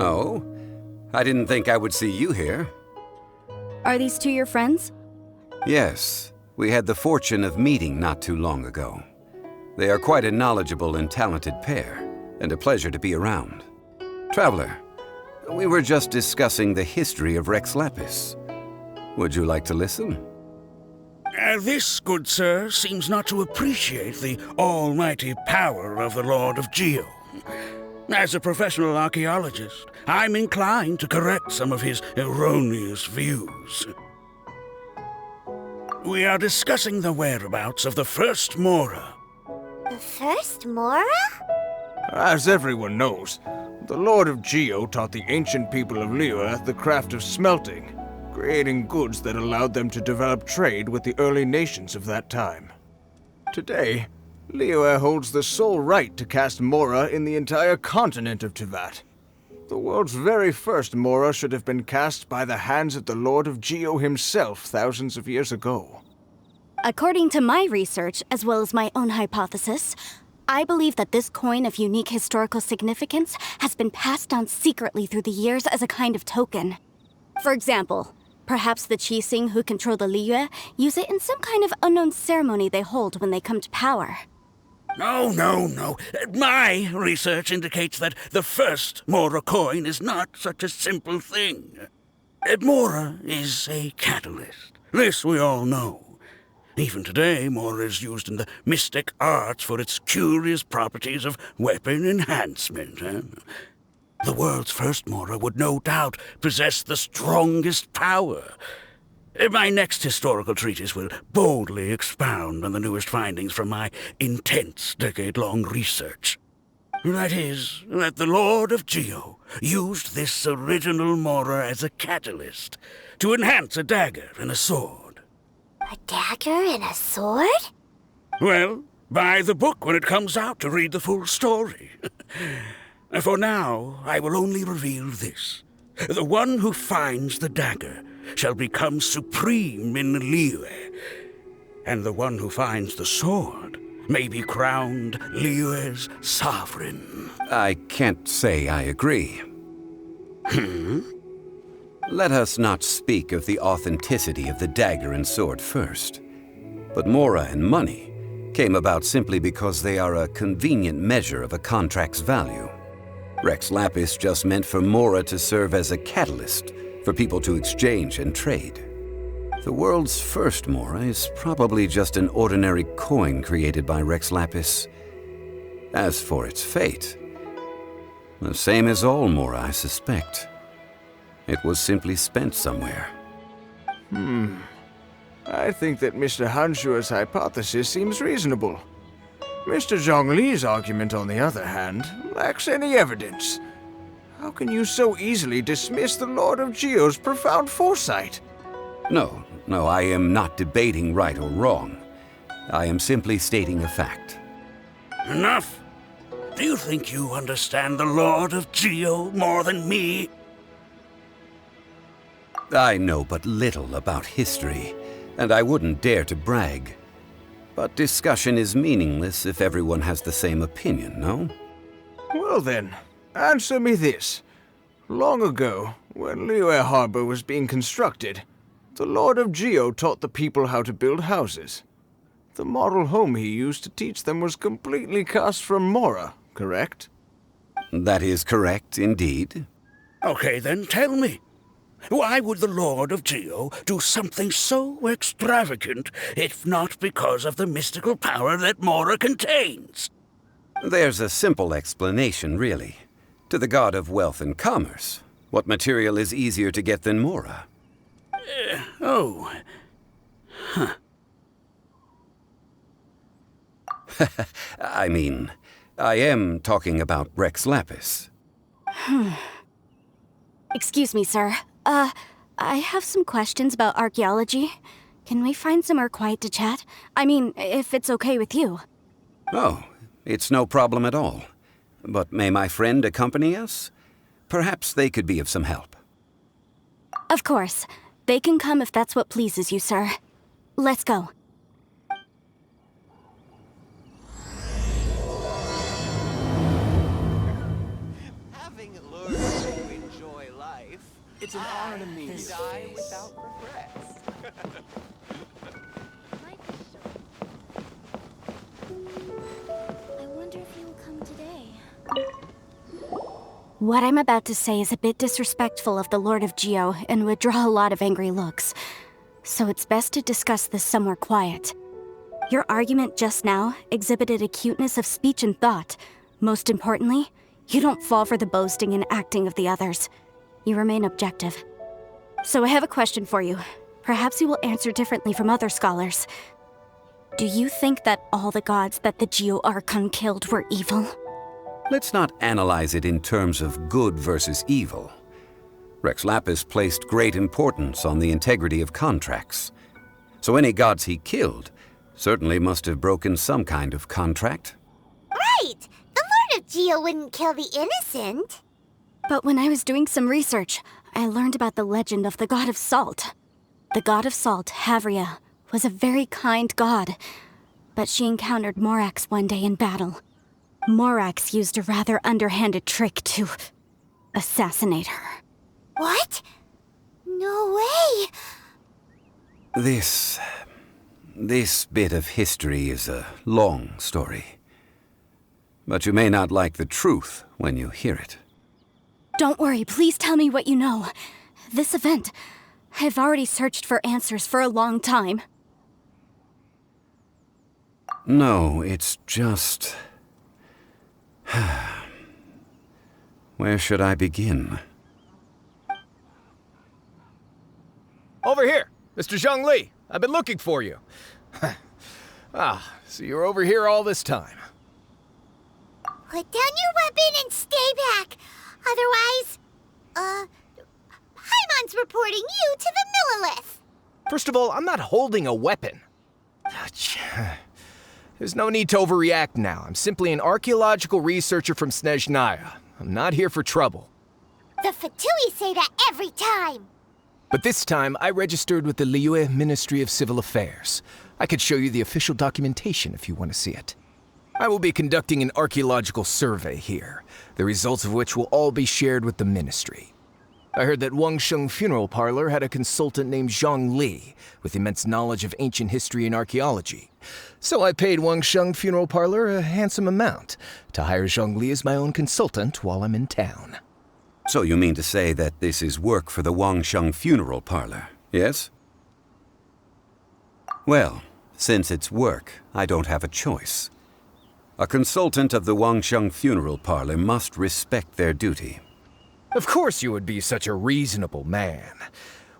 Oh? I didn't think I would see you here. Are these two your friends? Yes, we had the fortune of meeting not too long ago. They are quite a knowledgeable and talented pair, and a pleasure to be around. Traveler, we were just discussing the history of Rex Lapis. Would you like to listen? This, good sir, seems not to appreciate the almighty power of the Lord of Geo. As a professional archaeologist, I'm inclined to correct some of his erroneous views. We are discussing the whereabouts of the first Mora. The first Mora? As everyone knows, the Lord of Geo taught the ancient people of Liyue the craft of smelting, creating goods that allowed them to develop trade with the early nations of that time. Today, Liyue holds the sole right to cast Mora in the entire continent of Teyvat. The world's very first Mora should have been cast by the hands of the Lord of Geo himself thousands of years ago. According to my research, as well as my own hypothesis, I believe that this coin of unique historical significance has been passed down secretly through the years as a kind of token. For example, perhaps the Qixing who control the Liyue use it in some kind of unknown ceremony they hold when they come to power. No. My research indicates that the first Mora coin is not such a simple thing. Mora is a catalyst. This we all know. Even today, Mora is used in the mystic arts for its curious properties of weapon enhancement. The world's first Mora would no doubt possess the strongest power. My next historical treatise will boldly expound on the newest findings from my intense decade-long research. That is, that the Lord of Geo used this original Mora as a catalyst to enhance a dagger and a sword. A dagger and a sword? Well, buy the book when it comes out to read the full story. For now, I will only reveal this. The one who finds the dagger shall become supreme in Liyue, and the one who finds the sword may be crowned Liyue's sovereign. I can't say I agree. Let us not speak of the authenticity of the dagger and sword first. But Mora and money came about simply because they are a convenient measure of a contract's value. Rex Lapis just meant for Mora to serve as a catalyst for people to exchange and trade. The world's first Mora is probably just an ordinary coin created by Rex Lapis. As for its fate, the same as all Mora, I suspect. It was simply spent somewhere. I think that Mr. Hanshua's hypothesis seems reasonable. Mr. Zhongli's argument, on the other hand, lacks any evidence. How can you so easily dismiss the Lord of Geo's profound foresight? No, I am not debating right or wrong. I am simply stating a fact. Enough! Do you think you understand the Lord of Geo more than me? I know but little about history, and I wouldn't dare to brag. But discussion is meaningless if everyone has the same opinion, no? Well then, answer me this. Long ago, when Liyue Harbor was being constructed, the Lord of Geo taught the people how to build houses. The model home he used to teach them was completely cast from Mora, correct? That is correct, indeed. Okay, then tell me. Why would the Lord of Geo do something so extravagant if not because of the mystical power that Mora contains? There's a simple explanation, really. To the god of wealth and commerce, what material is easier to get than Mora? I mean, I am talking about Rex Lapis. Excuse me, sir. I have some questions about archaeology. Can we find somewhere quiet to chat? I mean, if it's okay with you. Oh, it's no problem at all. But may my friend accompany us? Perhaps they could be of some help. Of course. They can come if that's what pleases you, sir. Let's go. Having learned die without regrets. I wonder if he will come today. What I'm about to say is a bit disrespectful of the Lord of Geo and would draw a lot of angry looks. So it's best to discuss this somewhere quiet. Your argument just now exhibited acuteness of speech and thought. Most importantly, you don't fall for the boasting and acting of the others. You remain objective. So I have a question for you. Perhaps you will answer differently from other scholars. Do you think that all the gods that the Geo Archon killed were evil? Let's not analyze it in terms of good versus evil. Rex Lapis placed great importance on the integrity of contracts. So any gods he killed certainly must have broken some kind of contract. Right! The Lord of Geo wouldn't kill the innocent. But when I was doing some research, I learned about the legend of the god of salt. The god of salt, Havria, was a very kind god. But she encountered Morax one day in battle. Morax used a rather underhanded trick to assassinate her. What? No way! This bit of history is a long story. But you may not like the truth when you hear it. Don't worry, please tell me what you know. This event, I've already searched for answers for a long time. No, it's just... Where should I begin? Over here, Mr. Zhongli. I've been looking for you. So you're over here all this time. Put down your weapon and stay back. Otherwise, Paimon's reporting you to the Millilith. First of all, I'm not holding a weapon. There's no need to overreact now. I'm simply an archaeological researcher from Snezhnaya. I'm not here for trouble. The Fatui say that every time. But this time, I registered with the Liyue Ministry of Civil Affairs. I could show you the official documentation if you want to see it. I will be conducting an archaeological survey here, the results of which will all be shared with the ministry. I heard that Wangsheng Funeral Parlor had a consultant named Zhang Li, with immense knowledge of ancient history and archaeology. So I paid Wangsheng Funeral Parlor a handsome amount to hire Zhang Li as my own consultant while I'm in town. So you mean to say that this is work for the Wangsheng Funeral Parlor, yes? Well, since it's work, I don't have a choice. A consultant of the Wangsheng Funeral Parlor must respect their duty. Of course you would be such a reasonable man.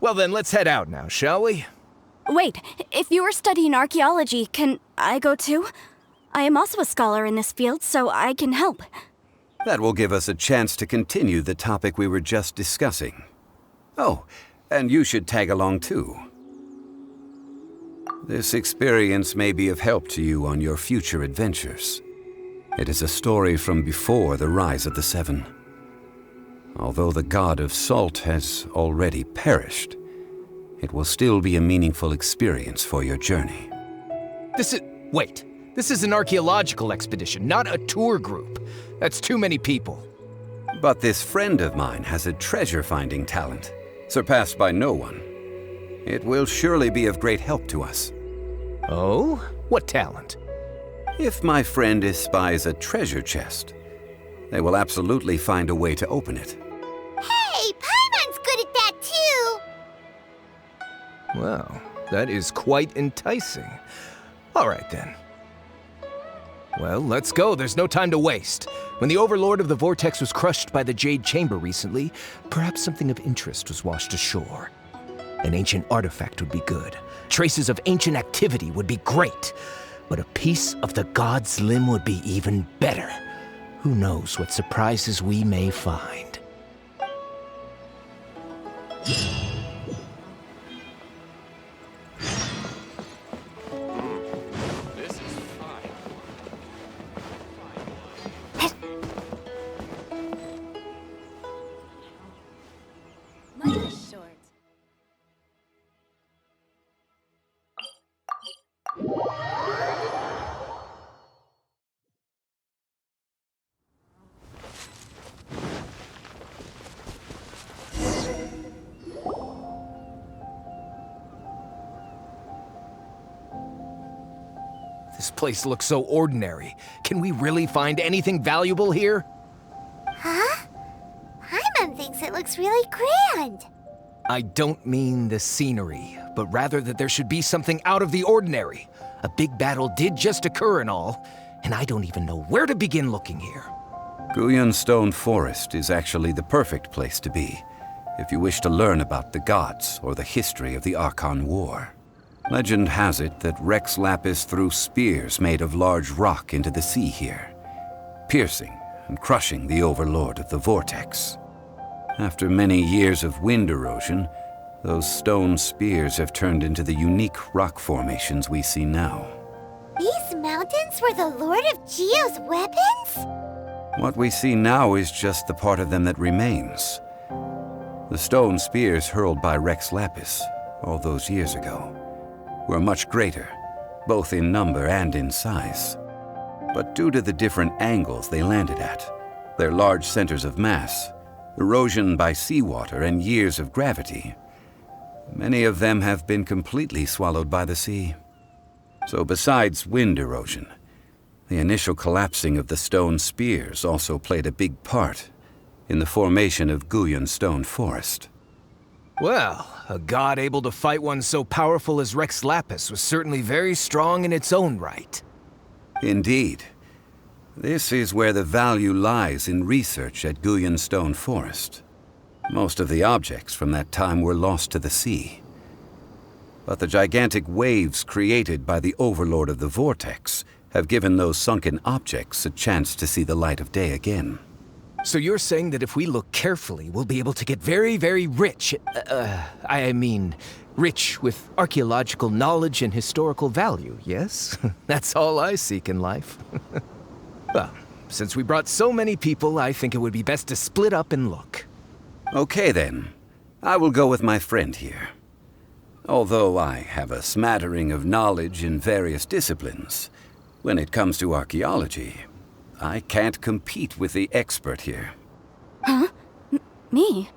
Well then, let's head out now, shall we? Wait, if you are studying archaeology, can I go too? I am also a scholar in this field, so I can help. That will give us a chance to continue the topic we were just discussing. Oh, and you should tag along too. This experience may be of help to you on your future adventures. It is a story from before the rise of the Seven. Although the god of salt has already perished, it will still be a meaningful experience for your journey. Wait. This is an archaeological expedition, not a tour group. That's too many people. But this friend of mine has a treasure-finding talent, surpassed by no one. It will surely be of great help to us. Oh? What talent? If my friend espies a treasure chest, they will absolutely find a way to open it. Hey, Paimon's good at that too. Well, that is quite enticing. All right then. Well, let's go. There's no time to waste. When the Overlord of the Vortex was crushed by the Jade Chamber recently, perhaps something of interest was washed ashore. An ancient artifact would be good. Traces of ancient activity would be great. But a piece of the god's limb would be even better. Who knows what surprises we may find. This place looks so ordinary. Can we really find anything valuable here? Huh? Paimon thinks it looks really grand. I don't mean the scenery, but rather that there should be something out of the ordinary. A big battle did just occur and all, and I don't even know where to begin looking here. Guyan Stone Forest is actually the perfect place to be, if you wish to learn about the gods or the history of the Archon War. Legend has it that Rex Lapis threw spears made of large rock into the sea here, piercing and crushing the overlord of the vortex. After many years of wind erosion, those stone spears have turned into the unique rock formations we see now. These mountains were the Lord of Geo's weapons? What we see now is just the part of them that remains. The stone spears hurled by Rex Lapis all those years ago were much greater, both in number and in size. But due to the different angles they landed at, their large centers of mass, erosion by seawater, and years of gravity, many of them have been completely swallowed by the sea. So besides wind erosion, the initial collapsing of the stone spears also played a big part in the formation of Guyan Stone Forest. Well, a god able to fight one so powerful as Rex Lapis was certainly very strong in its own right. Indeed. This is where the value lies in research at Guyan Stone Forest. Most of the objects from that time were lost to the sea. But the gigantic waves created by the overlord of the vortex have given those sunken objects a chance to see the light of day again. So you're saying that if we look carefully, we'll be able to get very, very rich. Rich with archaeological knowledge and historical value, yes? That's all I seek in life. Well, since we brought so many people, I think it would be best to split up and look. Okay then. I will go with my friend here. Although I have a smattering of knowledge in various disciplines, when it comes to archaeology, I can't compete with the expert here. Huh? Me?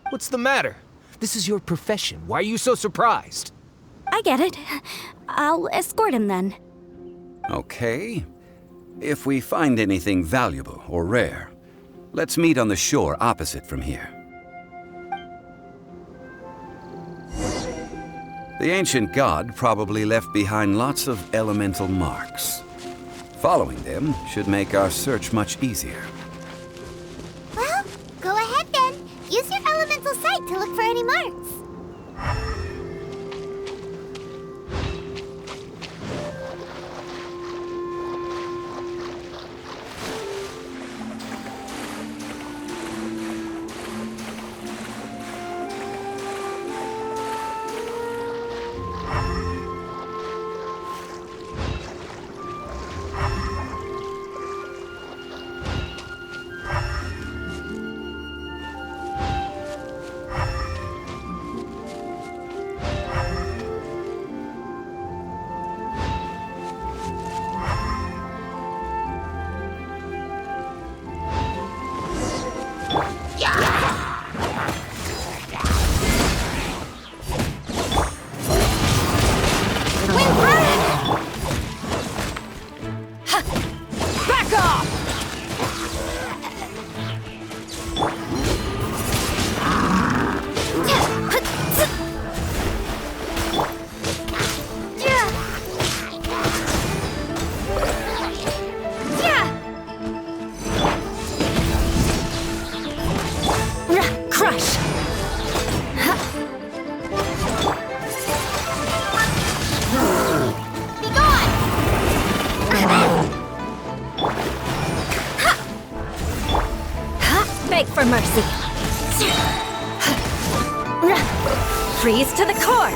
What's the matter? This is your profession. Why are you so surprised? I get it. I'll escort him then. Okay. If we find anything valuable or rare, let's meet on the shore opposite from here. The ancient god probably left behind lots of elemental marks. Following them should make our search much easier. Well, go ahead then. Use your elemental sight to look for any marks. For mercy. Freeze to the core.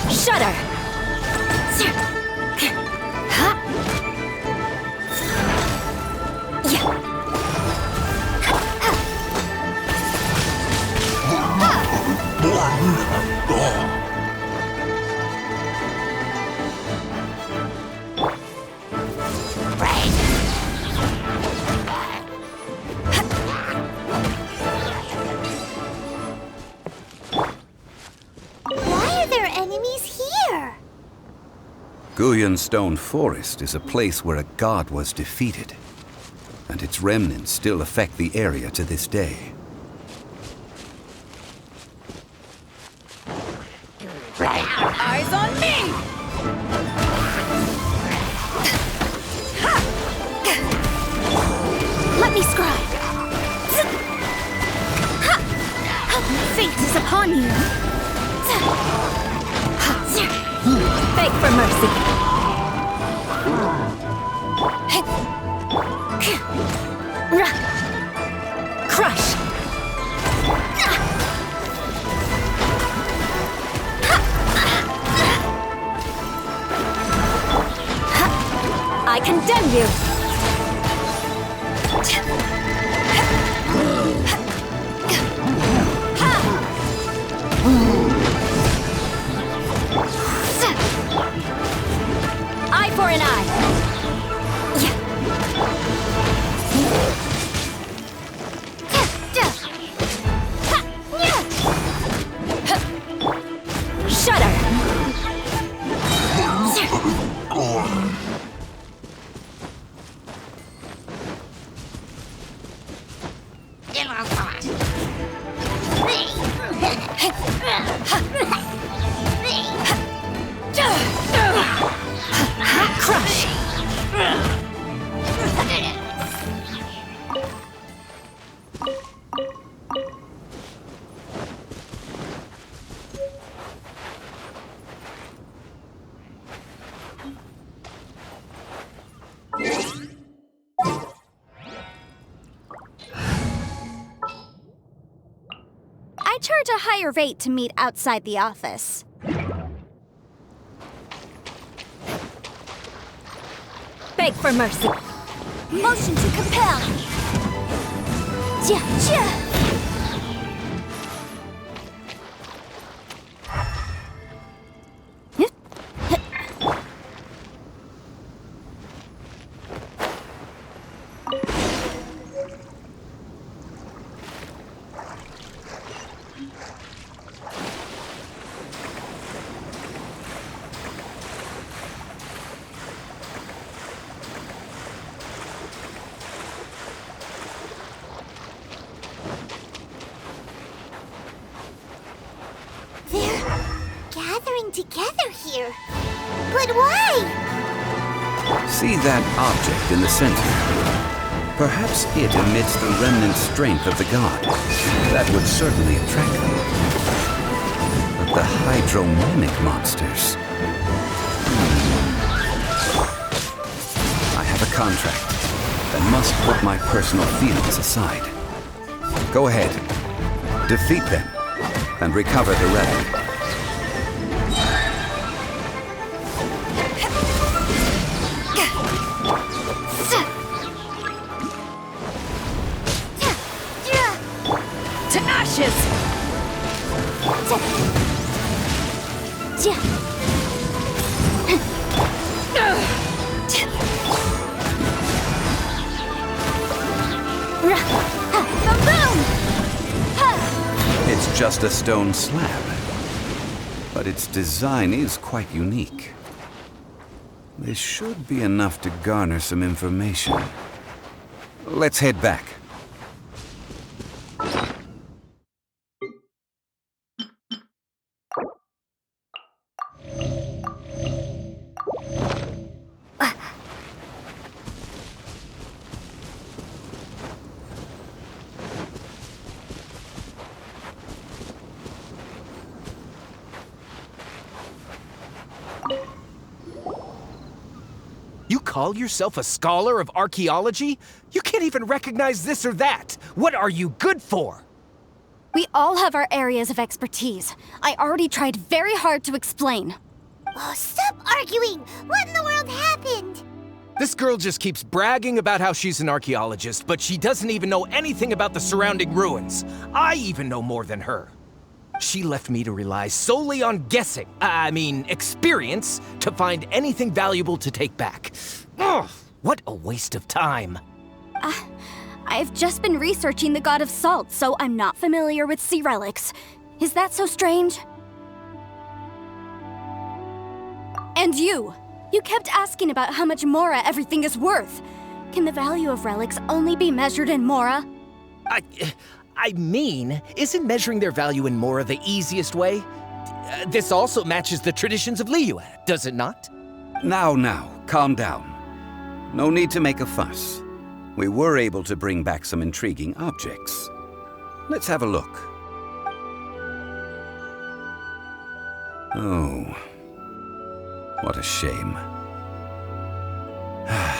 Shudder. Why are there enemies here? Guyan Stone Forest is a place where a god was defeated, and its remnants still affect the area to this day. Eyes on me! Let me scribe. Fate is upon you. Beg for mercy. Crush. I condemn you. Eye for an eye. Shudder. Crush. I charge a higher rate to meet outside the office. Beg for mercy. Motion to compel. Ja, ja. Together here. But why? See that object in the center? Perhaps it emits the remnant strength of the god. That would certainly attract them. But the hydromimic monsters... I have a contract and must put my personal feelings aside. Go ahead. Defeat them and recover the relic. It's just a stone slab, but its design is quite unique. This should be enough to garner some information. Let's head back. You call yourself a scholar of archaeology? You can't even recognize this or that. What are you good for? We all have our areas of expertise. I already tried very hard to explain. Oh, stop arguing! What in the world happened? This girl just keeps bragging about how she's an archaeologist, but she doesn't even know anything about the surrounding ruins. I even know more than her. She left me to rely solely on guessing, experience, to find anything valuable to take back. Ugh, what a waste of time. I've just been researching the god of salt, so I'm not familiar with sea relics. Is that so strange? And you, You kept asking about how much Mora everything is worth. Can the value of relics only be measured in Mora? I mean, isn't measuring their value in Mora the easiest way? This also matches the traditions of Liyue, does it not? Now, calm down. No need to make a fuss. We were able to bring back some intriguing objects. Let's have a look. Oh, what a shame.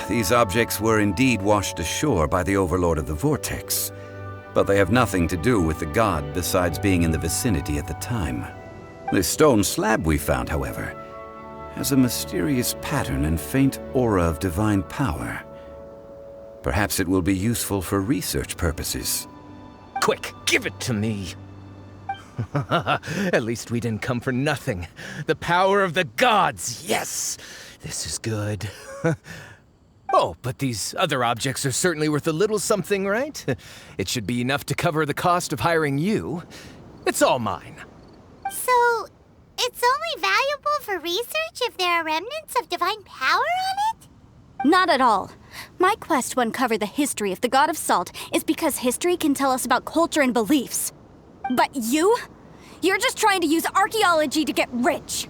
These objects were indeed washed ashore by the Overlord of the Vortex, but they have nothing to do with the god besides being in the vicinity at the time. This stone slab we found, however, has a mysterious pattern and faint aura of divine power. Perhaps it will be useful for research purposes. Quick, give it to me. At least we didn't come for nothing. The power of the gods, yes! This is good. Oh, but these other objects are certainly worth a little something, right? It should be enough to cover the cost of hiring you. It's all mine. So, it's only valuable for research if there are remnants of divine power on it? Not at all. My quest to uncover the history of the God of Salt is because history can tell us about culture and beliefs. But you're just trying to use archaeology to get rich.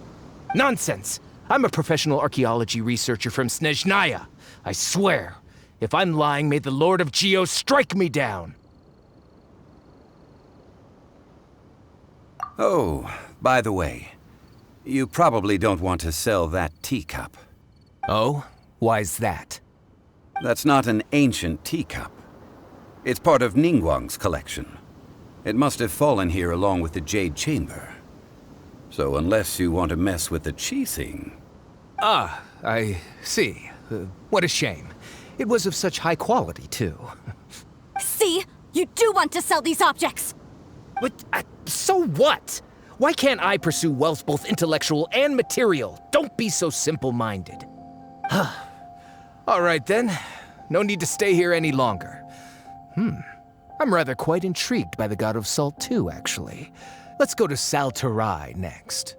Nonsense! I'm a professional archaeology researcher from Snezhnaya. I swear, if I'm lying, may the Lord of Geo strike me down. Oh, by the way, you probably don't want to sell that teacup. Oh? Why's that? That's not an ancient teacup. It's part of Ningguang's collection. It must have fallen here along with the Jade Chamber. So unless you want to mess with the Qixing... Ah, I see. What a shame. It was of such high quality, too. See? You do want to sell these objects! But, so what? Why can't I pursue wealth both intellectual and material? Don't be so simple-minded. All right, then. No need to stay here any longer. I'm rather quite intrigued by the God of Salt, too, actually. Let's go to Saltarai next.